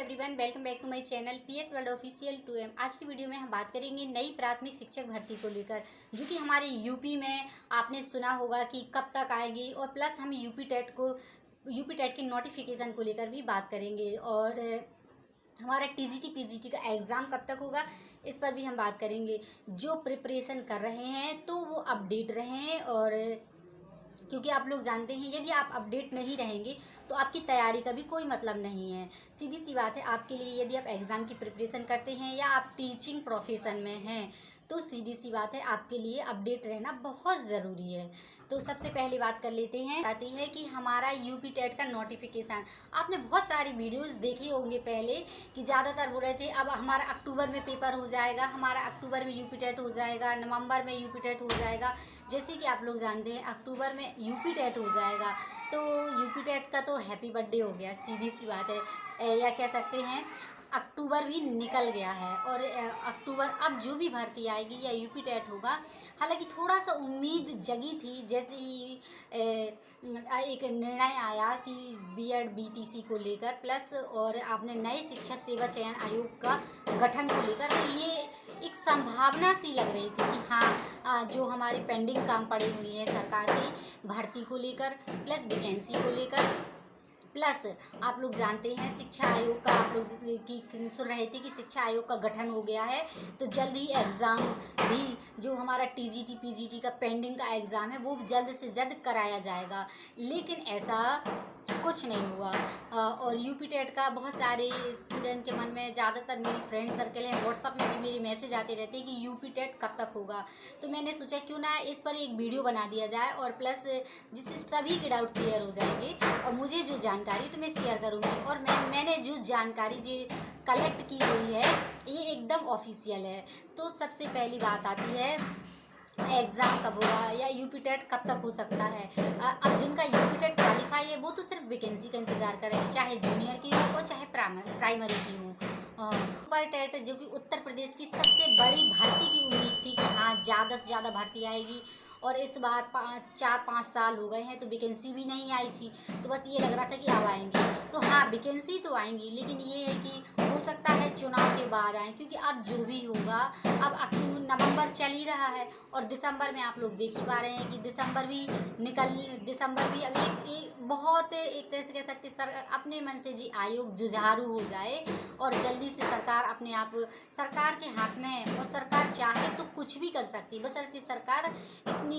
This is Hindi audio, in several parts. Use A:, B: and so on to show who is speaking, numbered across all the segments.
A: Everyone, welcome back to my channel PS world official 2M। आज की वीडियो में हम बात करेंगे नई प्राथमिक शिक्षक भर्ती को लेकर, जो कि हमारे यूपी में आपने सुना होगा कि कब तक आएगी, और प्लस हम यूपी टेट के नोटिफिकेशन को लेकर भी बात करेंगे, और हमारा टीजीटी पीजीटी का एग्ज़ाम कब तक होगा इस पर भी हम बात करेंगे। जो प्रिपरेशन कर रहे हैं तो वो अपडेट रहें, और क्योंकि आप लोग जानते हैं यदि आप अपडेट नहीं रहेंगे तो आपकी तैयारी का भी कोई मतलब नहीं है। सीधी सी बात है, आपके लिए यदि आप एग्ज़ाम की प्रिपरेशन करते हैं या आप टीचिंग प्रोफेशन में हैं तो सीधी सी बात है आपके लिए अपडेट रहना बहुत ज़रूरी है। तो सबसे पहली बात कर लेते हैं, आती है कि हमारा यूपी टेट का नोटिफिकेशन। आपने बहुत सारी वीडियोस देखे होंगे पहले कि ज़्यादातर बोल रहे थे अब हमारा अक्टूबर में पेपर हो जाएगा, हमारा अक्टूबर में यूपी टेट हो जाएगा, नवंबर में यूपी टेट हो जाएगा। जैसे कि आप लोग जानते हैं अक्टूबर में यूपी टेट हो जाएगा, तो यूपी टेट का तो हैप्पी बर्थडे हो गया, सीधी सी बात है। या कह सकते हैं अक्टूबर भी निकल गया है, और अक्टूबर अब जो भी भर्ती आएगी या यूपी टेट होगा। हालांकि थोड़ा सा उम्मीद जगी थी जैसे ही एक निर्णय आया कि बीएड बीटीसी को लेकर, प्लस और आपने नए शिक्षा सेवा चयन आयोग का गठन को लेकर, तो ये एक संभावना सी लग रही थी कि हाँ, जो हमारी पेंडिंग काम पड़ी हुई है सरकार की भर्ती को लेकर, प्लस वैकेंसी को लेकर, प्लस आप लोग जानते हैं शिक्षा आयोग का, आप लोग की सुन रहे थे कि शिक्षा आयोग का गठन हो गया है, तो जल्द ही एग्ज़ाम भी जो हमारा टीजीटी पीजीटी का पेंडिंग का एग्ज़ाम है वो जल्द से जल्द कराया जाएगा। लेकिन ऐसा कुछ नहीं हुआ, और यूपी टेट का बहुत सारे स्टूडेंट के मन में, ज़्यादातर मेरी फ्रेंड सर्कल है, व्हाट्सअप में भी मेरे मैसेज आते रहते हैं कि यूपी टेट कब तक होगा। तो मैंने सोचा क्यों ना इस पर एक वीडियो बना दिया जाए, और प्लस जिससे सभी के डाउट क्लियर हो जाएंगे। और मुझे जो जानकारी तो मैं शेयर करूँगी, और मैंने जो जानकारी जो कलेक्ट की हुई है ये एकदम ऑफिशियल है। तो सबसे पहली बात आती है एग्ज़ाम कब होगा या यूपी टेट कब तक हो सकता है। अब जिनका यूपी टेट क्वालिफाई है वो तो सिर्फ वैकेंसी का इंतज़ार कर रहे हैं, चाहे जूनियर की हो और चाहे प्राइमरी की हो। सुपर टेट जो कि उत्तर प्रदेश की सबसे बड़ी भर्ती की उम्मीद थी कि हाँ ज़्यादा से ज़्यादा भर्ती आएगी, और इस बार 4-5 साल हो गए हैं तो वैकेंसी भी नहीं आई थी, तो बस ये लग रहा था कि अब आएंगी। तो हाँ, वैकेंसी तो आएंगी, लेकिन ये है कि हो सकता है चुनाव के बाद आए, क्योंकि अब जो भी होगा, अब अक्टूबर नवंबर चल ही रहा है, और दिसंबर में आप लोग देख ही पा रहे हैं कि दिसंबर भी अब एक बहुत एक तरह से कह सकते सर अपने मन से जी आयोग जुझारू हो जाए, और जल्दी से सरकार अपने आप सरकार के हाथ में है, और सरकार चाहे तो कुछ भी कर सकती है, बशर्ते सरकार इतनी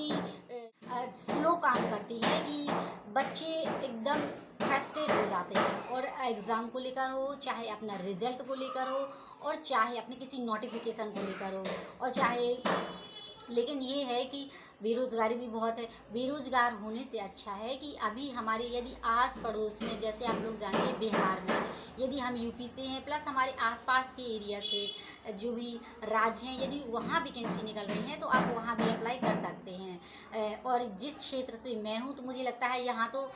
A: स्लो काम करती है कि बच्चे एकदम फ्रस्ट्रेट हो जाते हैं, और एग्ज़ाम को लेकर हो, चाहे अपना रिजल्ट को लेकर हो, और चाहे अपने किसी नोटिफिकेशन को लेकर हो, और चाहे, लेकिन ये है कि बेरोज़गारी भी बहुत है। बेरोज़गार होने से अच्छा है कि अभी हमारे यदि आस पड़ोस में, जैसे आप लोग जानते हैं बिहार में, यदि हम यूपी से हैं प्लस हमारे आसपास के एरिया से जो भी राज्य हैं, यदि वहाँ वैकेंसी निकल रही हैं तो आप वहाँ भी अप्लाई कर सकते हैं। और जिस क्षेत्र से मैं हूँ तो मुझे लगता है यहाँ तो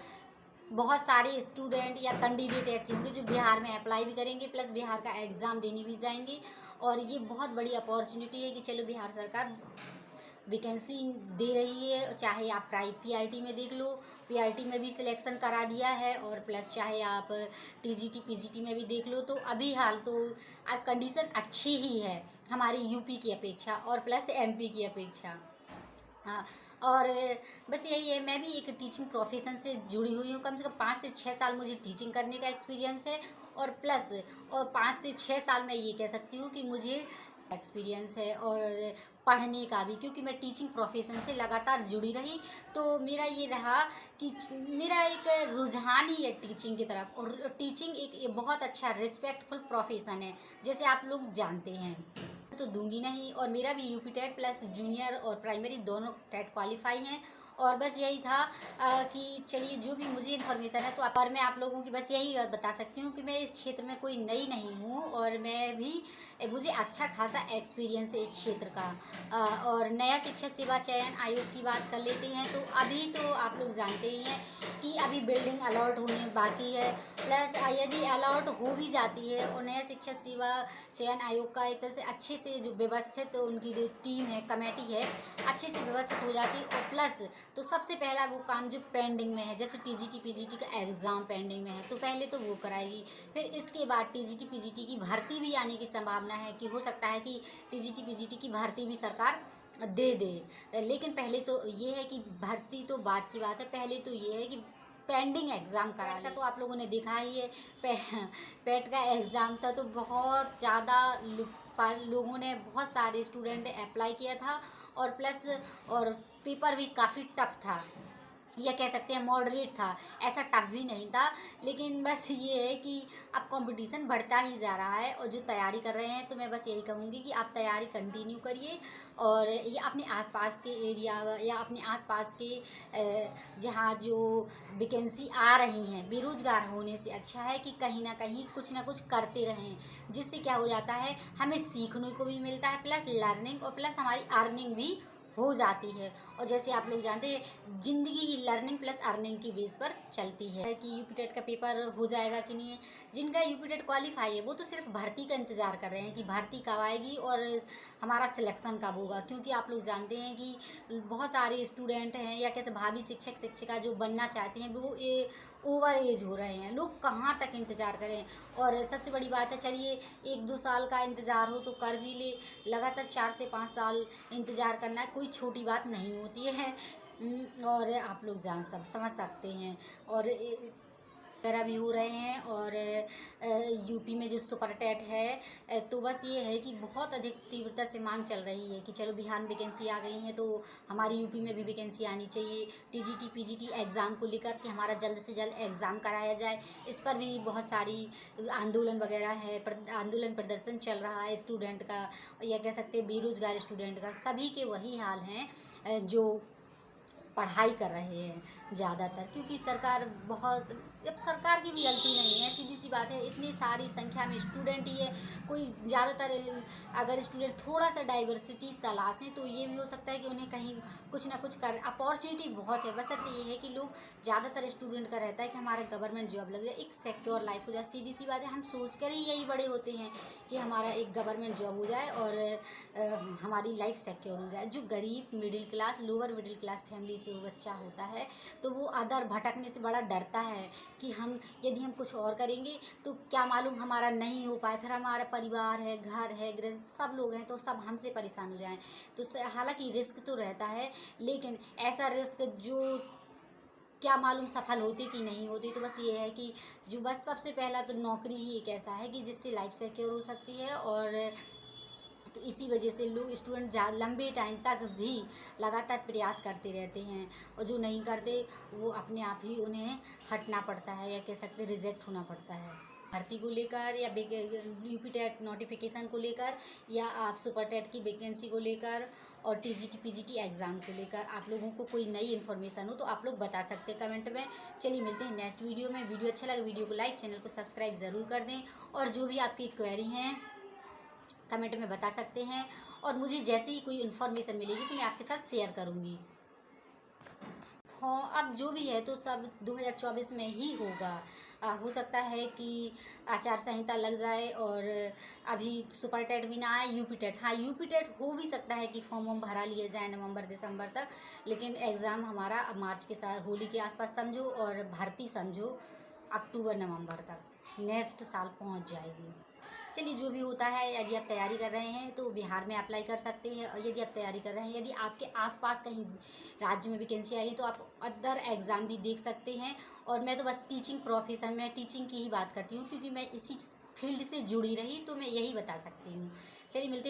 A: बहुत सारे स्टूडेंट या कैंडिडेट ऐसे होंगे जो बिहार में अप्लाई भी करेंगे, प्लस बिहार का एग्ज़ाम देने भी जाएंगे, और ये बहुत बड़ी अपॉर्चुनिटी है कि चलो बिहार सरकार वैकेंसी दे रही है। चाहे आप पीआरटी में देख लो, पीआरटी में भी सिलेक्शन करा दिया है, और प्लस चाहे आप टीजीटी पीजीटी में भी देख लो, तो अभी हाल तो कंडीशन अच्छी ही है हमारी यूपी की अपेक्षा, और प्लस एमपी की अपेक्षा। हाँ, और बस यही है, मैं भी एक टीचिंग प्रोफेशन से जुड़ी हुई हूँ, कम से कम 5 से 6 साल मुझे टीचिंग करने का एक्सपीरियंस है, और प्लस और 5 से 6 साल मैं ये कह सकती हूँ कि मुझे एक्सपीरियंस है, और पढ़ने का भी, क्योंकि मैं टीचिंग प्रोफेशन से लगातार जुड़ी रही, तो मेरा ये रहा कि मेरा एक रुझान ही है टीचिंग की तरफ, और टीचिंग एक बहुत अच्छा रिस्पेक्टफुल प्रोफेशन है, जैसे आप लोग जानते हैं। तो दूंगी नहीं, और मेरा भी यूपी टेट प्लस जूनियर और प्राइमरी दोनों टेट क्वालिफाई हैं, और बस यही था कि चलिए जो भी मुझे इन्फॉर्मेशन है तो पर मैं आप लोगों की बस यही बता सकती हूँ कि मैं इस क्षेत्र में कोई नई नहीं हूँ, और मुझे अच्छा खासा एक्सपीरियंस है इस क्षेत्र का। और नया शिक्षा सेवा चयन आयोग की बात कर लेते हैं, तो अभी तो आप लोग जानते ही हैं कि अभी बिल्डिंग अलॉट होने बाकी है, प्लस यदि अलॉट हो भी जाती है और नया शिक्षा सेवा चयन आयोग का एक तरह से अच्छे से जो व्यवस्थित उनकी जो टीम है, कमेटी है, अच्छे से व्यवस्थित हो जाती है, और प्लस तो सबसे पहला वो काम जो पेंडिंग में है, जैसे टीजीटी पीजीटी का एग्ज़ाम पेंडिंग में है, तो पहले तो वो कराएगी। फिर इसके बाद टीजीटी पीजीटी की भर्ती भी आने की संभावना है कि हो सकता है कि टीजीटी पीजीटी की भर्ती भी सरकार दे दे। लेकिन पहले तो ये है कि भर्ती तो बाद की बात है, पहले तो ये है कि पेंडिंग एग्ज़ाम करा का तो आप लोगों ने देखा ही है। पेट का एग्ज़ाम था तो बहुत ज़्यादा लोगों ने, बहुत सारे स्टूडेंट ने अप्लाई किया था, और प्लस और पेपर भी काफ़ी टफ था, या कह सकते हैं मॉडरेट था, ऐसा टफ भी नहीं था। लेकिन बस ये है कि अब कंपटीशन बढ़ता ही जा रहा है, और जो तैयारी कर रहे हैं तो मैं बस यही कहूँगी कि आप तैयारी कंटिन्यू करिए, और ये अपने आसपास के एरिया या अपने आसपास के जहाँ जो वैकेंसी आ रही हैं, बेरोज़गार होने से अच्छा है कि कहीं ना कहीं कुछ ना कुछ करते रहें, जिससे क्या हो जाता है, हमें सीखने को भी मिलता है, प्लस लर्निंग, और प्लस हमारी अर्निंग भी हो जाती है। और जैसे आप लोग जानते हैं, ज़िंदगी ही लर्निंग प्लस अर्निंग की बेस पर चलती है। कि यूपी टेट का पेपर हो जाएगा कि नहीं है, जिनका यूपी टेट क्वालिफाई है वो तो सिर्फ भर्ती का इंतज़ार कर रहे हैं कि भर्ती कब आएगी और हमारा सिलेक्शन कब होगा। क्योंकि आप लोग जानते हैं कि बहुत सारे स्टूडेंट हैं, या कैसे भावी शिक्षक शिक्षिका जो बनना चाहते हैं, वो ओवर एज हो रहे हैं। लोग कहाँ तक इंतज़ार करें। और सबसे बड़ी बात है, चलिए 1-2 साल का इंतज़ार हो तो कर भी ले, लगातार 4 से 5 साल इंतज़ार करना कोई छोटी बात नहीं होती है। और आप लोग सब समझ सकते हैं। और वगैरह भी हो रहे हैं। और यूपी में जो सुपर टेट है, तो बस ये है कि बहुत अधिक तीव्रता से मांग चल रही है कि चलो बिहार में वैकेंसी आ गई है, तो हमारी यूपी में भी वैकेंसी आनी चाहिए। टीजीटी पीजीटी एग्ज़ाम को लेकर कि हमारा जल्द से जल्द एग्ज़ाम कराया जाए, इस पर भी बहुत सारी आंदोलन वगैरह है, आंदोलन प्रदर्शन चल रहा है स्टूडेंट का, या कह सकते हैं बेरोज़गार स्टूडेंट का। सभी के वही हाल हैं जो पढ़ाई कर रहे हैं ज़्यादातर, क्योंकि सरकार बहुत, अब सरकार की भी गलती नहीं है, सीधी सी बात है, इतनी सारी संख्या में स्टूडेंट ही है। कोई ज़्यादातर अगर स्टूडेंट थोड़ा सा डाइवर्सिटी तलाशें तो ये भी हो सकता है कि उन्हें कहीं कुछ ना कुछ कर, अपॉर्चुनिटी बहुत है। बशर्ते ये है कि लोग, ज़्यादातर स्टूडेंट का रहता है कि हमारा गवर्नमेंट जॉब लग जाए, एक सिक्योर लाइफ हो जाए। सीधी सी बात है, हम सोच कर ही यही बड़े होते हैं कि हमारा एक गवर्नमेंट जॉब हो जाए और हमारी लाइफ सिक्योर हो जाए। जो गरीब middle class, lower middle class family से वो बच्चा होता है, तो वो अदर भटकने से बड़ा डरता है कि हम, यदि हम कुछ और करेंगे तो क्या मालूम हमारा नहीं हो पाए, फिर हमारा परिवार है, घर है, गृह, सब लोग हैं, तो सब हमसे परेशान हो जाएं। तो हालांकि रिस्क तो रहता है, लेकिन ऐसा रिस्क जो क्या मालूम सफल होती कि नहीं होती। तो बस ये है कि जो बस सबसे पहला तो नौकरी ही एक ऐसा है कि जिससे लाइफ सिक्योर हो सकती है। और तो इसी वजह से लोग, स्टूडेंट लंबे टाइम तक भी लगातार प्रयास करते रहते हैं, और जो नहीं करते वो अपने आप ही उन्हें हटना पड़ता है, या कह सकते रिजेक्ट होना पड़ता है। भर्ती को लेकर, या यूपी टेट नोटिफिकेशन को लेकर, या आप सुपर टेट की वैकेंसी को लेकर, और टीजीटी पीजीटी एग्ज़ाम को लेकर आप लोगों को कोई नई इन्फॉर्मेशन हो तो आप लोग बता सकते हैं कमेंट में। चलिए मिलते हैं नेक्स्ट वीडियो में। वीडियो अच्छा लगा वीडियो को लाइक, चैनल को सब्सक्राइब ज़रूर कर दें, और जो भी आपकी क्वेरी हैं कमेंट में बता सकते हैं, और मुझे जैसे ही कोई इन्फॉर्मेशन मिलेगी तो मैं आपके साथ शेयर करूँगी। हाँ, अब जो भी है तो सब 2024 में ही होगा। हो सकता है कि आचार संहिता लग जाए और अभी सुपर टेट भी ना आए, यूपी टेट, हाँ यूपी टेट हो भी सकता है कि फॉर्म वॉर्म भरा लिए जाए नवंबर दिसंबर तक, लेकिन एग्ज़ाम हमारा अब मार्च के साथ, होली के आसपास समझो, और भर्ती समझो अक्टूबर नवंबर तक नेक्स्ट साल पहुंच जाएगी। चलिए जो भी होता है, यदि आप तैयारी कर रहे हैं तो बिहार में अप्लाई कर सकते हैं, और यदि आप तैयारी कर रहे हैं, यदि आपके आसपास कहीं राज्य में वैकेंसी आई है तो आप अदर एग्ज़ाम भी देख सकते हैं। और मैं तो बस टीचिंग प्रोफेशन में टीचिंग की ही बात करती हूँ, क्योंकि मैं इसी फील्ड से जुड़ी रही, तो मैं यही बता सकती हूँ। चलिए मिलते हैं।